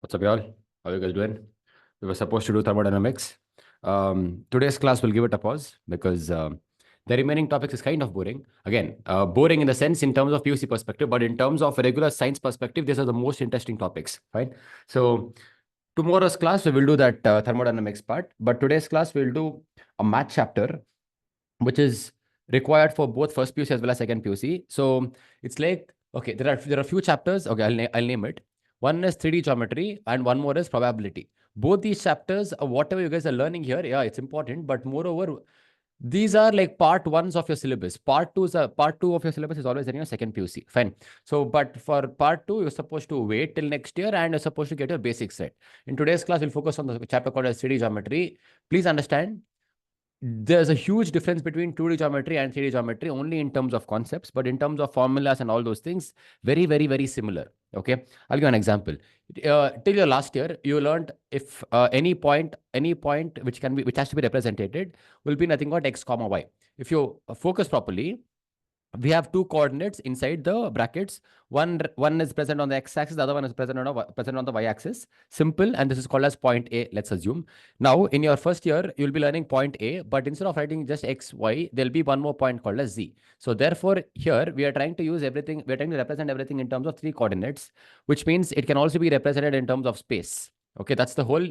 What's up, y'all? How you guys doing? We were supposed to do thermodynamics. Today's class will give it a pause because the remaining topics is kind of boring. Again, boring in the sense in terms of PUC perspective, but in terms of regular science perspective, these are the most interesting topics. Fine. So tomorrow's class we will do that thermodynamics part, but today's class we'll do a math chapter, which is required for both first PUC as well as second PUC. So it's like okay, there are a few chapters. Okay, I'll name it. One is 3D geometry and one more is probability. Both these chapters, whatever you guys are learning here, yeah, it's important. But moreover, these are like part ones of your syllabus. Part two of your syllabus is always in your second PUC. Fine. So, but for part two, you're supposed to wait till next year and you're supposed to get your basics set. In today's class, we'll focus on the chapter called as 3D geometry. Please understand, there's a huge difference between 2D geometry and 3D geometry only in terms of concepts, but in terms of formulas and all those things, very, very, very similar. Okay, I'll give you an example. Till your last year, you learned if any point which has to be represented will be nothing but x comma y. If you focus properly, we have two coordinates inside the brackets. One is present on the x-axis, the other one is present on the y-axis. Simple, and this is called as point A, let's assume. Now, in your first year, you'll be learning point A, but instead of writing just x, y, there'll be one more point called as z. So therefore, here we are trying to use everything, we're trying to represent everything in terms of three coordinates, which means it can also be represented in terms of space. Okay, that's the whole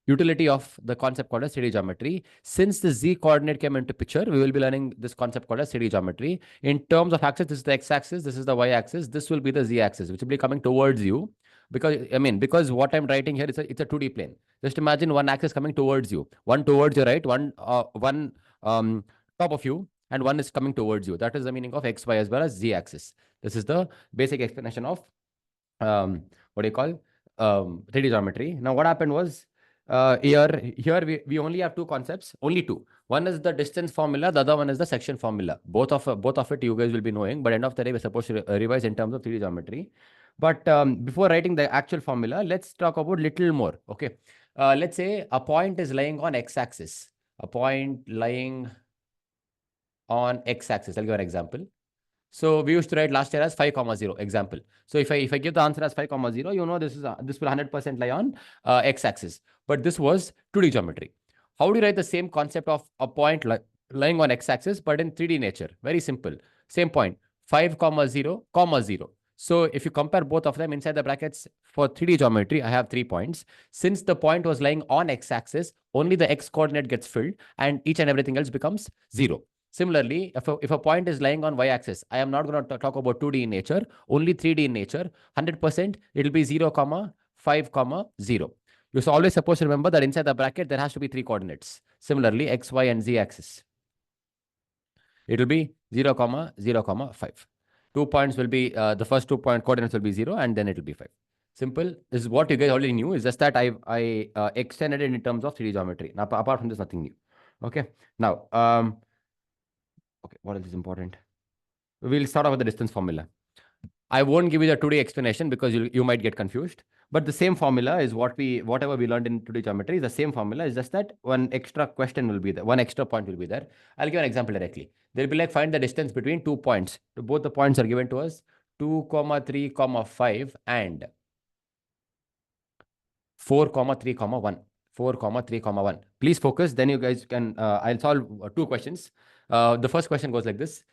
utility of the concept called as 3D geometry. Since the z coordinate came into picture, we will be learning this concept called as 3D geometry. In terms of axis, this is the x-axis, this is the y-axis, this will be the z-axis, which will be coming towards you. Because what I'm writing here is it's a 2D plane. Just imagine one axis coming towards you, one towards your right, one top of you, and one is coming towards you. That is the meaning of x, y, as well as z-axis. This is the basic explanation of what do you call 3D geometry. Now, what happened was, here we only have two concepts, only two. One is the distance formula, the other one is the section formula. Both of it you guys will be knowing, but end of the day we're supposed to revise in terms of 3D geometry. But before writing the actual formula, let's talk about little more. Okay, let's say a point is lying on x-axis. A point lying on x-axis. I'll give an example. So we used to write last year as 5, 0 example. So if I give the answer as 5, 0, you know this will 100% lie on x-axis. But this was 2D geometry. How do you write the same concept of a point lying on x-axis but in 3D nature? Very simple. Same point, 5, 0, 0. So if you compare both of them inside the brackets for 3D geometry, I have 3 points. Since the point was lying on x-axis, only the x coordinate gets filled and each and everything else becomes 0. Similarly, if a point is lying on y-axis, I am not going to talk about 2D in nature, only 3D in nature. 100%, it will be 0, 5, 0. You're always supposed to remember that inside the bracket, there has to be 3 coordinates. Similarly, x, y, and z-axis. It will be 0, 0, 5. 2 points will be, the first 2 point coordinates will be 0, and then it will be 5. Simple. This is what you guys already knew. It's just that I extended it in terms of 3D geometry. Now, apart from this, nothing new. Okay. Now, okay, what else is important? We'll start off with the distance formula. I won't give you the 2D explanation because you might get confused. But the same formula is whatever we learned in 2D geometry is the same formula. It's just that one extra question will be there, one extra point will be there. I'll give an example directly. They'll be like, find the distance between 2 points. Both the points are given to us, 2, 3, 5 and 4, 3, 1. 4, 3, 1. Please focus. Then you guys can, I'll solve 2 questions. The first question goes like this.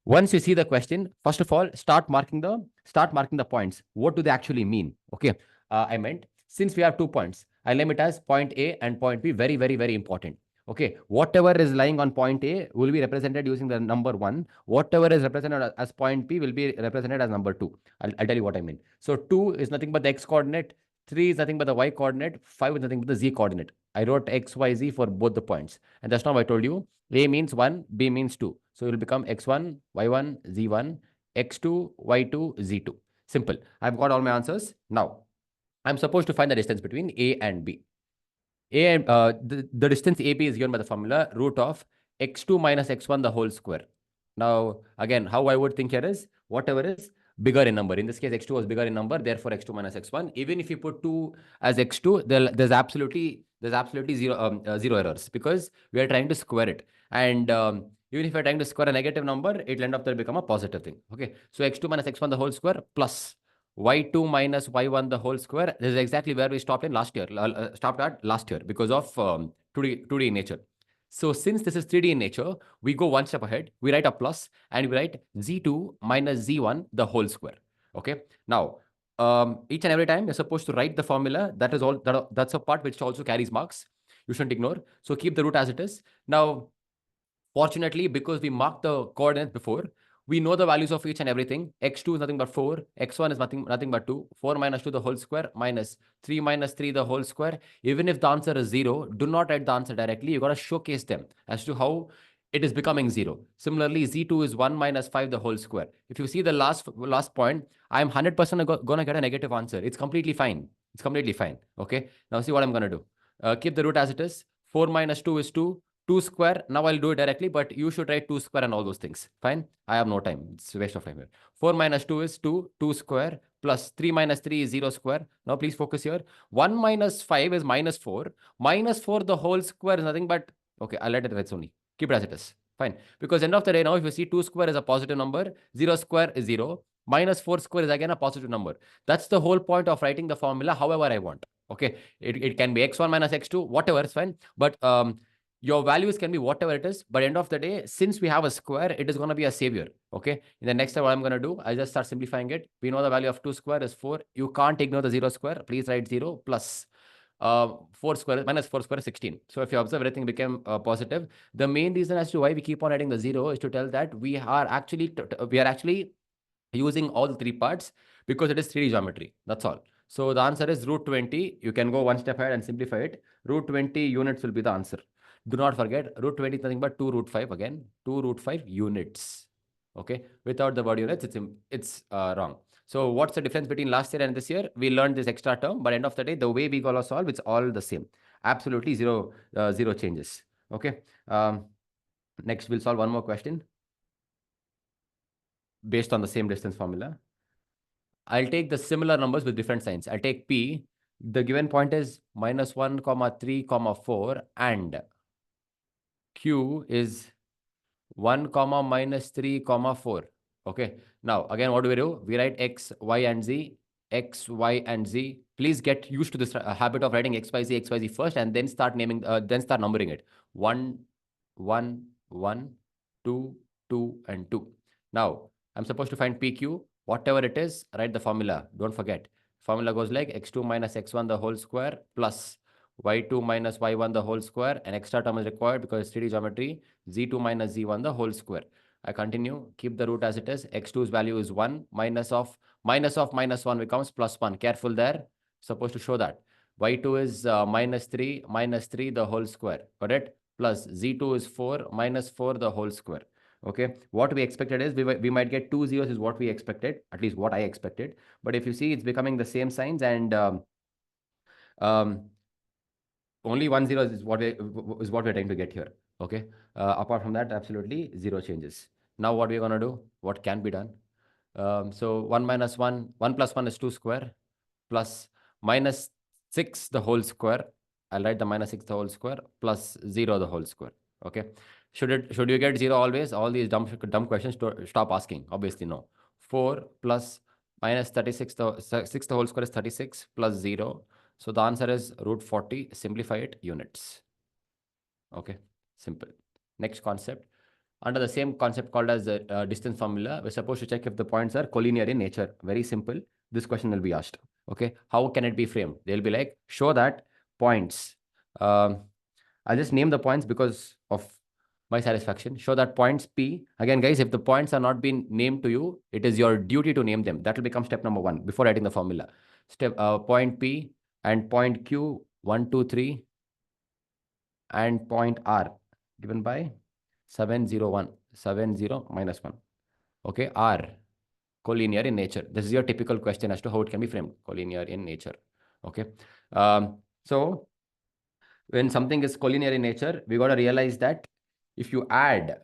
Once you see the question, first of all, start marking the points. What do they actually mean? Okay. I meant, since we have 2 points, I'll name it as point A and point B. Very, very, very important. Okay. Whatever is lying on point A will be represented using the number 1. Whatever is represented as point B will be represented as number 2. I'll tell you what I mean. So 2 is nothing but the x coordinate. 3 is nothing but the y coordinate. 5 is nothing but the z coordinate. I wrote x, y, z for both the points. And just now I told you A means 1, B means 2. So it will become x1, y1, z1, x2, y2, z2. Simple. I've got all my answers. Now, I'm supposed to find the distance between A and B. A and the distance AB is given by the formula root of x2 minus x1 the whole square. Now, again, how I would think here is whatever is bigger in number. In this case, x2 was bigger in number, therefore x2 minus x1. Even if you put 2 as x2, there's absolutely zero errors because we are trying to square it. And even if you're trying to square a negative number, it'll end up to become a positive thing. Okay. So x2 minus x1 the whole square plus y2 minus y1 the whole square. This is exactly where we stopped in last year, stopped at last year because of 2D in nature. So since this is 3D in nature, we go one step ahead. We write a plus and we write z2 minus z1 the whole square. Okay. Now, each and every time you're supposed to write the formula. That is all. That's a part which also carries marks. You shouldn't ignore. So keep the root as it is. Now, fortunately, because we marked the coordinates before, we know the values of each and everything. X2 is nothing but 4. X1 is nothing but 2. 4 minus 2 the whole square minus 3 minus 3 the whole square. Even if the answer is 0, do not write the answer directly. You got to showcase them as to how it is becoming 0. Similarly, Z2 is 1 minus 5 the whole square. If you see the last point, I'm 100% going to get a negative answer. It's completely fine. It's completely fine. Okay. Now see what I'm going to do. Keep the root as it is. 4 minus 2 is 2. 2 square. Now I'll do it directly, but you should write 2 square and all those things. Fine. I have no time. It's a waste of time here. 4 minus 2 is 2. 2 square plus 3 minus 3 is 0 square. Now please focus here. 1 minus 5 is minus 4. Minus 4 the whole square is nothing but, okay, I'll let it rest only. Keep it as it is. Fine. Because end of the day now, if you see 2 square is a positive number, 0 square is 0. Minus 4 square is again a positive number. That's the whole point of writing the formula however I want. Okay. It can be x1 minus x2, whatever, it's fine. But your values can be whatever it is, but end of the day, since we have a square, it is going to be a savior. Okay. In the next step, what I'm going to do, I'll just start simplifying it. We know the value of 2 square is 4. You can't ignore the 0 square. Please write 0 plus 4 square minus 4 square is 16. So if you observe, everything became positive. The main reason as to why we keep on adding the 0 is to tell that we are actually using all the 3 parts because it is 3D geometry. That's all. So the answer is root 20. You can go one step ahead and simplify it. Root 20 units will be the answer. Do not forget, root 20 is nothing but 2 root 5 again. 2 root 5 units. Okay. Without the word units, it's wrong. So what's the difference between last year and this year? We learned this extra term, but end of the day, the way we gonna solve, it's all the same. Absolutely zero changes. Okay. Next, we'll solve one more question based on the same distance formula. I'll take the similar numbers with different signs. I'll take P. The given point is minus 1, 3, 4, and Q is 1, minus 3, 4. Okay. Now, again, what do? We write X, Y, and Z. X, Y, and Z. Please get used to this habit of writing X, Y, Z first, and then start numbering it. 1, 1, 1, 2, 2, and 2. Now, I'm supposed to find PQ. Whatever it is, write the formula. Don't forget. Formula goes like x2 minus x1 the whole square plus y2 minus y1 the whole square. An extra term is required because it's 3D geometry. Z2 minus z1 the whole square. I continue. Keep the root as it is. X2's value is 1. Minus of minus 1 becomes plus 1. Careful there. Supposed to show that. Y2 is minus 3 the whole square. Got it? Plus z2 is 4 minus 4 the whole square. Okay, what we expected is we might get 2 zeros is what we expected, at least what I expected. But if you see, it's becoming the same signs, and only 1 0 is what we're trying to get here. Okay, apart from that, absolutely 0 changes. Now what we're gonna do? What can be done? So 1 minus 1, 1 plus 1 is 2 square, plus minus 6 the whole square. I'll write the minus 6 the whole square plus 0 the whole square. Okay. Should you get 0 always? All these dumb questions, stop asking. Obviously, no. 4 plus minus 36, the whole square is 36 plus 0. So the answer is root 40. Simplify it, units. Okay, simple. Next concept. Under the same concept called as the distance formula, we're supposed to check if the points are collinear in nature. Very simple. This question will be asked. Okay, how can it be framed? They'll be like, show that points. I'll just name the points because of my satisfaction. Show that points P. Again, guys, if the points are not being named to you, it is your duty to name them. That will become step number 1 before writing the formula. Step point P and point Q, 1, 2, 3, and point R given by 701, 70 minus 1. Okay, R, collinear in nature. This is your typical question as to how it can be framed. Collinear in nature. Okay. So when something is collinear in nature, we got to realize that if you add,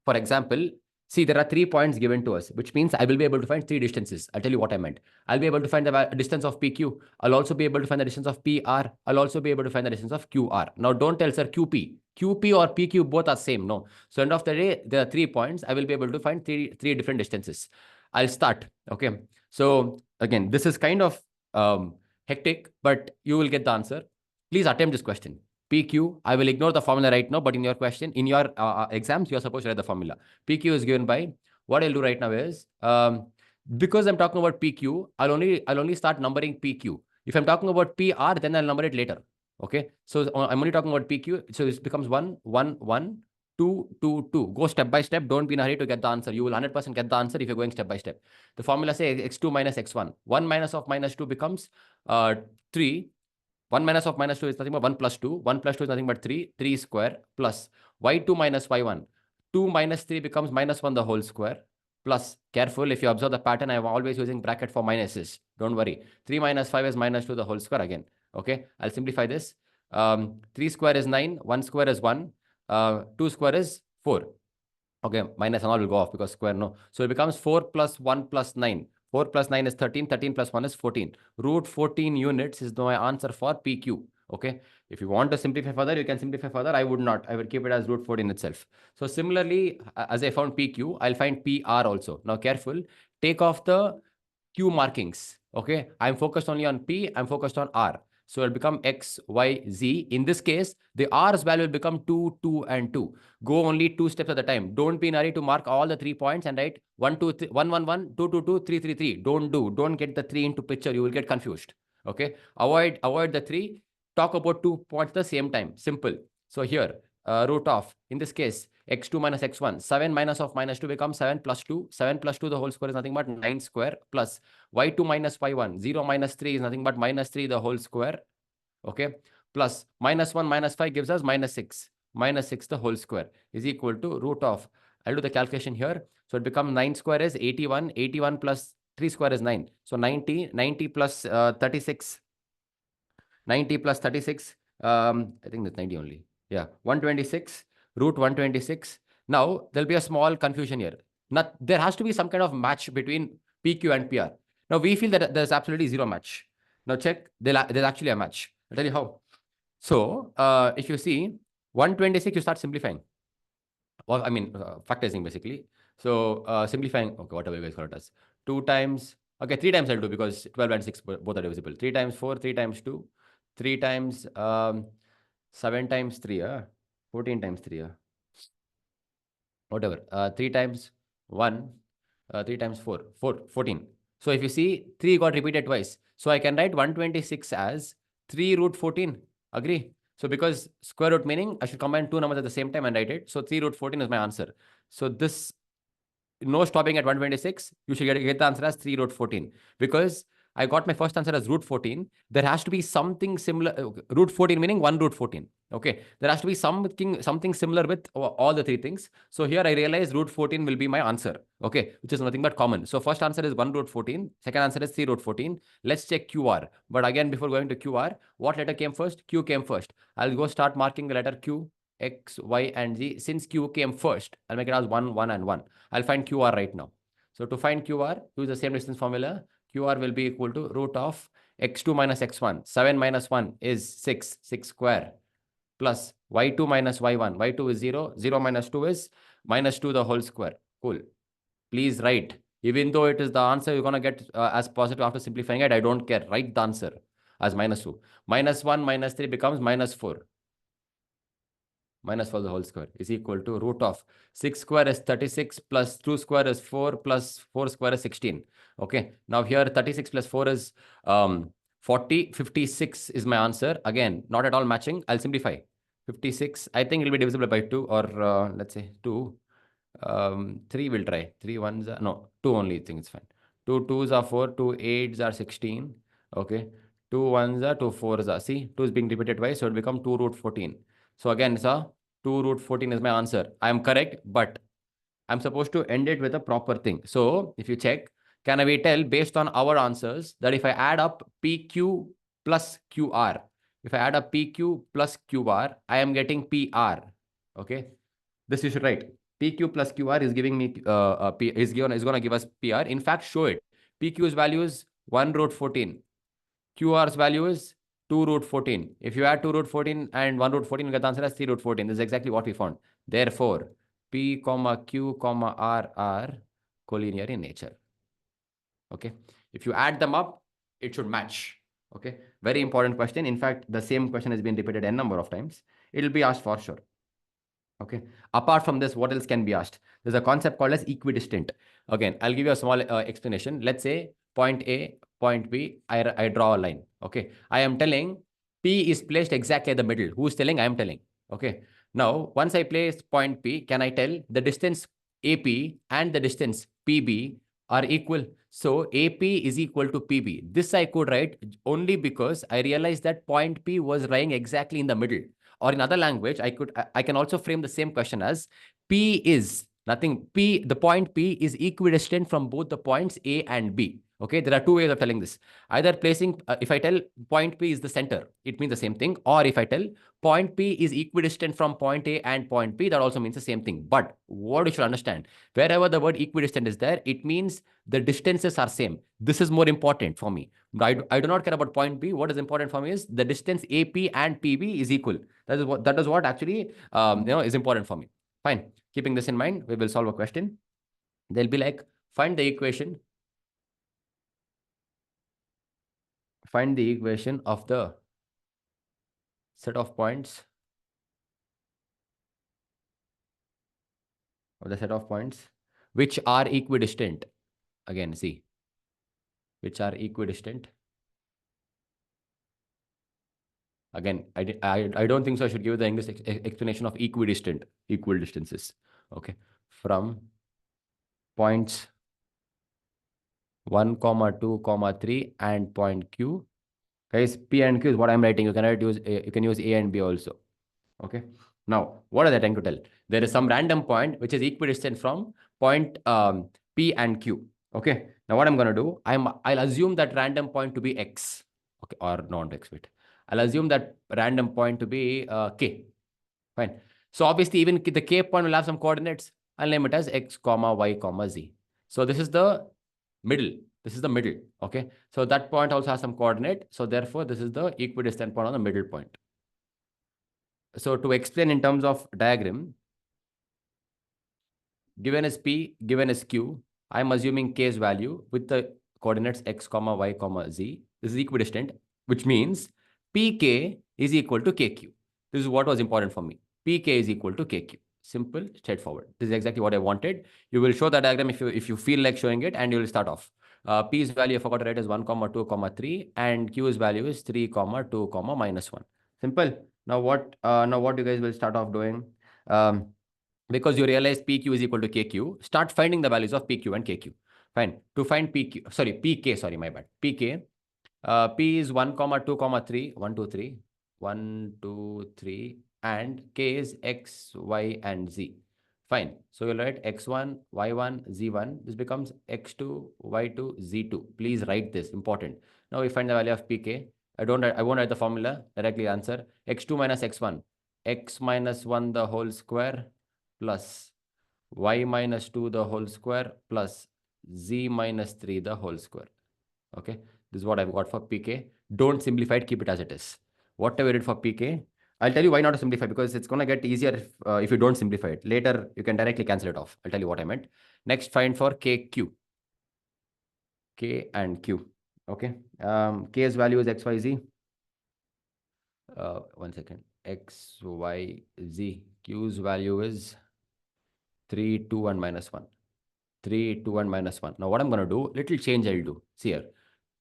for example, see, there are 3 points given to us, which means I will be able to find 3 distances. I'll tell you what I meant. I'll be able to find the distance of PQ. I'll also be able to find the distance of PR. I'll also be able to find the distance of QR. Now, don't tell, sir, QP. QP or PQ both are same. No. So, end of the day, there are 3 points. I will be able to find three different distances. I'll start. Okay. So again, this is kind of hectic, but you will get the answer. Please attempt this question. PQ, I will ignore the formula right now, but in your question, in your exams, you're supposed to write the formula. PQ is given by, what I'll do right now is, because I'm talking about PQ, I'll only start numbering PQ. If I'm talking about PR, then I'll number it later. Okay. So I'm only talking about PQ. So this becomes 1, 1, 1, 2, 2, 2. Go step by step. Don't be in a hurry to get the answer. You will 100% get the answer if you're going step by step. The formula says x2 minus x1. 1 minus of minus 2 becomes 3. 1 minus of minus 2 is nothing but 1 plus 2. 1 plus 2 is nothing but 3. 3 square plus y2 minus y1. 2 minus 3 becomes minus 1 the whole square. Plus, careful, if you observe the pattern, I'm always using bracket for minuses. Don't worry. 3 minus 5 is minus 2 the whole square again. Okay, I'll simplify this. 3 square is 9. 1 square is 1. 2 square is 4. Okay, minus and all will go off because square no. So it becomes 4 plus 1 plus 9. 4 plus 9 is 13. 13 plus 1 is 14. Root 14 units is my answer for PQ. Okay. If you want to simplify further, you can simplify further. I would not. I will keep it as root 14 itself. So similarly, as I found PQ, I'll find PR also. Now careful. Take off the Q markings. Okay. I'm focused only on P. I'm focused on R. So it'll become X, Y, Z. In this case, the R's value will become 2, 2, and 2. Go only 2 steps at a time. Don't be in a hurry to mark all the 3 points and write 1, 2, 3, 1, 1, 1, 2, 2, 2, 3, 3, 3. Don't get the 3 into picture. You will get confused. Okay. Avoid the 3. Talk about 2 points at the same time. Simple. So here, root of, in this case, x2 minus x1. 7 minus of minus 2 becomes 7 plus 2. 7 plus 2, the whole square is nothing but 9 square plus y2 minus y1. 0 minus 3 is nothing but minus 3 the whole square. Okay. Plus minus 1 minus 5 gives us minus 6. Minus 6 the whole square is equal to root of, I'll do the calculation here. So it becomes 9 square is 81. 81 plus 3 square is 9. So 90. 90 plus 36. 90 plus 36. I think that's 90 only. Yeah. 126. Root 126. Now there'll be a small confusion here. Now, there has to be some kind of match between PQ and PR. Now we feel that there's absolutely zero match. Now check, there's actually a match. I'll tell you how. So if you see 126, you start simplifying. Well, I mean, factorizing basically. So simplifying, okay, whatever you guys call it as. 2 times, okay, 3 times I'll do because 12 and 6 both are divisible. 3 times 4, 3 times 2, 3 times 7 times 3, 14 times 3, whatever. 3 times 1, 3 times 4, 14. So if you see, 3 got repeated twice. So I can write 126 as 3 root 14. Agree? So because square root meaning, I should combine 2 numbers at the same time and write it. So 3 root 14 is my answer. So this, no stopping at 126, you should get the answer as 3 root 14. Because I got my first answer as root 14. There has to be something similar. Root 14 meaning 1 root 14. Okay. There has to be something similar with all the 3 things. So here I realize root 14 will be my answer. Okay. Which is nothing but common. So first answer is 1 root 14. Second answer is 3 root 14. Let's check QR. But again, before going to QR, what letter came first? Q came first. I'll go start marking the letter Q, X, Y, and Z. Since Q came first, I'll make it as 1, 1, and 1. I'll find QR right now. So to find QR, use the same distance formula. QR will be equal to root of x2 minus x1. 7 minus 1 is 6, 6 square, plus y2 minus y1. y2 is 0. 0 minus 2 is minus 2 the whole square. Cool. Please write. Even though it is the answer you're going to get as positive after simplifying it, I don't care. Write the answer as minus 2. Minus 1 minus 3 becomes minus 4. Minus 4 the whole square is equal to root of 6 square is 36 plus 2 square is 4 plus 4 square is 16. Okay. Now here 36 plus 4 is 40. 56 is my answer. Again, not at all matching. I'll simplify. 56. I think it will be divisible by 2 or let's say 2. 3 will try. 3 ones are, no, 2 only. I think it's fine. 2 2s are 4. 2 8s are 16. Okay. 2 1s are 2 4s are. See, 2 is being repeated twice. So it will become 2 root 14. So again, sir, 2 root 14 is my answer. I am correct, but I'm supposed to end it with a proper thing. So if you check, can we tell based on our answers that if I add up PQ plus QR, if I add up PQ plus QR, I am getting PR. Okay. This you should write. PQ plus QR is giving me, is going to give us PR. In fact, show it. PQ's value is 1 root 14. QR's value is 2 root 14. If you add 2 root 14 and 1 root 14, you get the answer as 3 root 14. This is exactly what we found. Therefore, P, Q, R are collinear in nature. Okay. If you add them up, it should match. Okay, very important question. In fact, the same question has been repeated n number of times. It will be asked for sure. Okay, apart from this, what else can be asked? There's a concept called as equidistant. Again, I'll give you a small explanation. Let's say point A, point B, I draw a line. Okay, I am telling P is placed exactly at the middle. Who's telling? I am telling. Okay, now once I place point P, can I tell the distance AP and the distance PB are equal? So AP is equal to PB. This I could write only because I realized that point P was lying exactly in the middle. Or in other language, I can also frame the same question as P is nothing. The point P is equidistant from both the points A and B. Okay, there are two ways of telling this. Either placing, if I tell point P is the center, it means the same thing. Or if I tell point P is equidistant from point A and point B, that also means the same thing. But what you should understand, wherever the word equidistant is there, it means the distances are same. This is more important for me. I do not care about point B. What is important for me is the distance AP and PB is equal. That is what actually is important for me. Fine. Keeping this in mind, we will solve a question. They'll be like, find the equation. Find the equation of the set of points which are equidistant. Again, see, which are equidistant. Again, I don't think so. I should give the English explanation of equidistant, equal distances. Okay, from points 1, 2, 3 and point Q. Guys, P and Q is what I'm writing. You can use A and B also. Okay. Now, what are they trying to tell? There is some random point which is equidistant from point P and Q. Okay. Now, what I'm going to do, I'll assume that random point to be X. Okay, or not X, wait. I'll assume that random point to be K. Fine. So obviously, even the K point will have some coordinates. I'll name it as X, comma, Y, comma, Z. So this is the middle. This is the middle. Okay. So that point also has some coordinate. So therefore, this is the equidistant point on the middle point. So to explain in terms of diagram, given as P, given as Q, I'm assuming K's value with the coordinates X, comma, Y, comma, Z. This is equidistant, which means PK is equal to KQ. This is what was important for me. PK is equal to KQ. Simple, straightforward. This is exactly what I wanted. You will show the diagram if you feel like showing it, and you will start off. P's value, I forgot to write, is 1, 2, 3, and Q's value is 3, 2, -1. Simple. Now what you guys will start off doing? Because you realize PQ is equal to KQ, start finding the values of PQ and KQ. Fine. To find PK, sorry, my bad. PK, P is 1, 2, 3, 1, 2, 3, 1, 2, 3, and K is X, Y, and Z. Fine. So you'll write X1, Y1, Z1. This becomes X2, Y2, Z2. Please write this, important. Now we find the value of PK. I won't write the formula, directly answer. X2 minus X1, X minus 1 the whole square plus Y minus 2 the whole square plus Z minus 3 the whole square. Okay, this is what I've got for PK. Don't simplify it, keep it as it is. Whatever you did for PK, I'll tell you why not to simplify, because it's going to get easier if you don't simplify it. Later, you can directly cancel it off. I'll tell you what I meant. Next, find for KQ. K and Q. Okay. K's value is X, Y, Z. 1 second. X, Y, Z. Q's value is 3, 2, and -1. 3, 2, and -1. Now, what I'm going to do, little change I'll do. See here.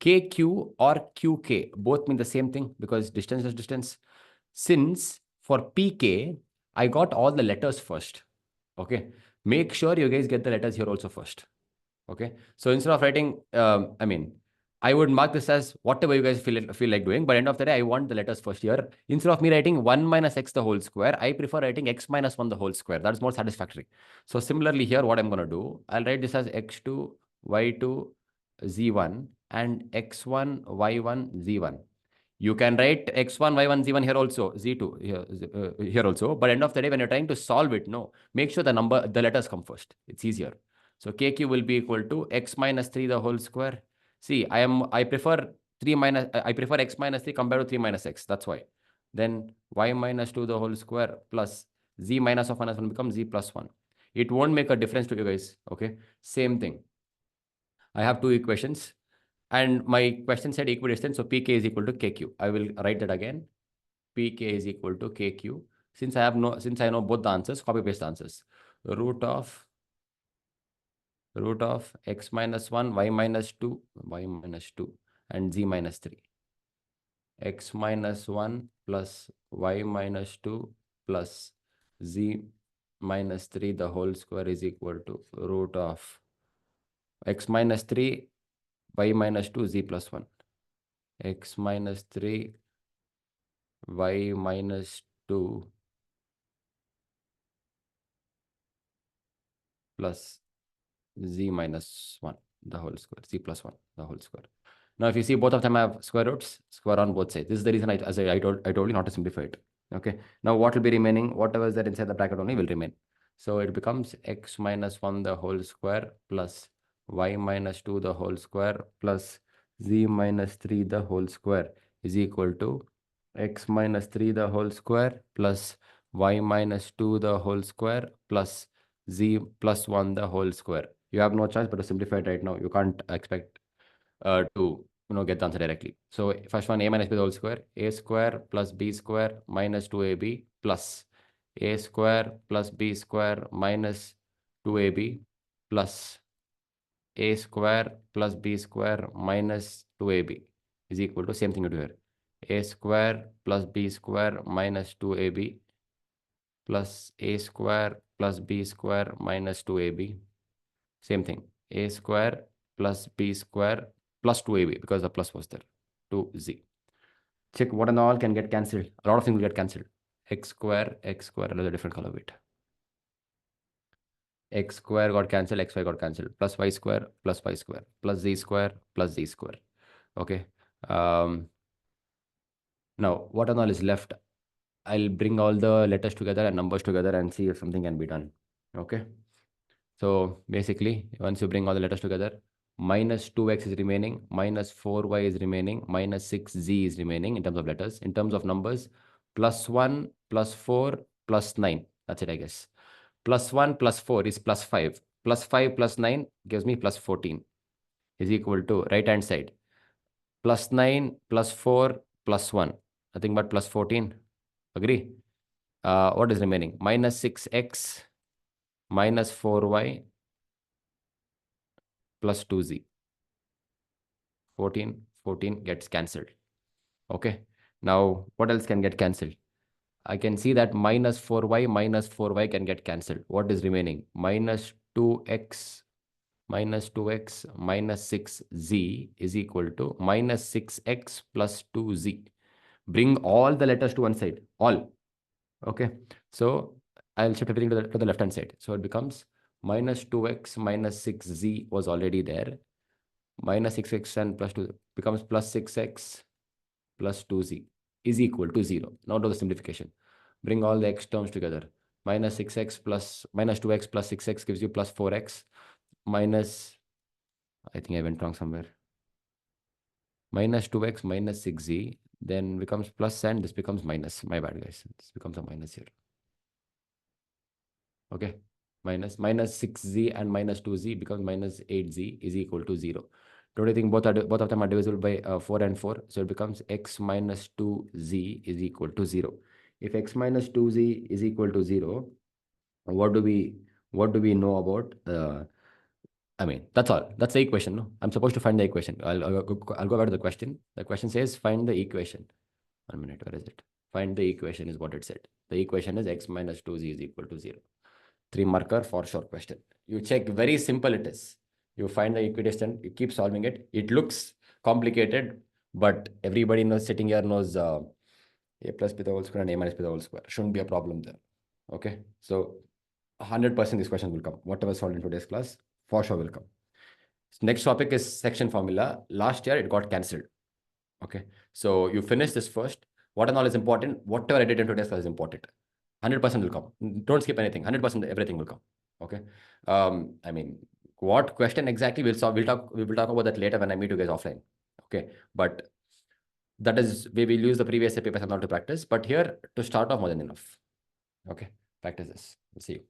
KQ or QK both mean the same thing because distance is distance. Since for PK, I got all the letters first. Okay. Make sure you guys get the letters here also first. Okay. So instead of writing, I would mark this as whatever you guys feel like doing. But end of the day, I want the letters first here. Instead of me writing 1 minus x the whole square, I prefer writing x minus 1 the whole square. That's more satisfactory. So similarly here, what I'm going to do, I'll write this as x2, y2, z1 and x1, y1, z1. You can write x1, y1, z1 here also, z2 here also. But end of the day, when you're trying to solve it, no, make sure the letters come first. It's easier. So kq will be equal to x minus 3 the whole square. See, I prefer x minus 3 compared to 3 minus x. That's why. Then y minus 2 the whole square plus z minus of -1 becomes z plus 1. It won't make a difference to you guys. Okay. Same thing. I have two equations. And my question said equidistant, so Pk is equal to Kq. I will write that again. Pk is equal to Kq. Since I know both the answers, copy paste the answers. Root of x minus 1, y minus 2, and z minus 3. X minus 1 plus y minus 2 plus z minus 3 the whole square is equal to root of x minus 3, y minus 2, z plus 1. X minus 3, y minus 2 plus z minus 1 the whole square, z plus 1 the whole square. Now, if you see both of them have square roots, square on both sides. This is the reason I told you not to simplify it. Okay. Now, what will be remaining? Whatever is there inside the bracket only will remain. So it becomes x minus 1 the whole square plus y minus 2 the whole square plus z minus 3 the whole square is equal to x minus 3 the whole square plus y minus 2 the whole square plus z plus 1 the whole square. You have no choice but to simplify it right now. You can't expect to get the answer directly. So first one, a minus b the whole square, a square plus b square minus 2ab plus a square plus b square minus 2ab plus a square plus b square minus 2ab is equal to same thing you do here. A square plus b square minus 2ab plus a square plus b square minus 2ab. Same thing. A square plus b square plus 2ab because the plus was there. 2z. Check what and all can get cancelled. A lot of things will get cancelled. X square, another different color weight. X square got cancelled, xy got cancelled. Plus y square, plus z square, plus z square. Okay. Now, what and all is left? I'll bring all the letters together and numbers together and see if something can be done. Okay. So basically, once you bring all the letters together, minus 2x is remaining, minus 4y is remaining, minus 6z is remaining in terms of letters. In terms of numbers, plus 1, plus 4, plus 9. That's it, I guess. Plus 1 plus 4 is plus 5. Plus 5 plus 9 gives me plus 14 is equal to right-hand side. Plus 9 plus 4 plus 1. Nothing but plus 14. Agree? What is remaining? Minus 6x minus 4y plus 2z. 14 gets cancelled. Okay. Now, what else can get cancelled? I can see that minus 4y can get cancelled. What is remaining? Minus 2x minus 6z is equal to minus 6x plus 2z. Bring all the letters to one side. All. Okay. So I'll shift everything to the left-hand side. So it becomes minus 2x minus 6z was already there. Minus 6x and plus 2 becomes plus 6x plus 2z is equal to 0. Now do the simplification. Bring all the x terms together. Minus 6x plus minus 2x plus 6x gives you plus 4x minus, I think I went wrong somewhere. Minus 2x minus 6z then becomes plus and this becomes minus. My bad, guys. This becomes a minus here. Okay. Minus 6z and minus 2z becomes minus 8z is equal to 0. Don't you think both of them are divisible by 4 and 4? So it becomes x minus 2z is equal to 0. If x minus 2z is equal to 0, what do we know about I mean, that's all. That's the equation. No? I'm supposed to find the equation. I'll go back to the question. The question says find the equation. 1 minute, where is it? Find the equation is what it said. The equation is x minus 2z is equal to 0. 3 marker for sure question. You check, very simple it is. You find the equidistant, you keep solving it. It looks complicated, but everybody knows, sitting here knows a plus b the whole square and a minus b the whole square. Shouldn't be a problem there. Okay. So 100% this question will come. Whatever solved in today's class, for sure will come. Next topic is section formula. Last year it got cancelled. Okay. So you finish this first. What and all is important. Whatever I did in today's class is important. 100% will come. Don't skip anything. 100% everything will come. Okay. I mean, what question exactly we'll solve? We will talk about that later when I meet you guys offline. Okay. But that is, we will use the previous papers and not to practice. But here to start off more than enough. Okay. Practice this. We'll see you.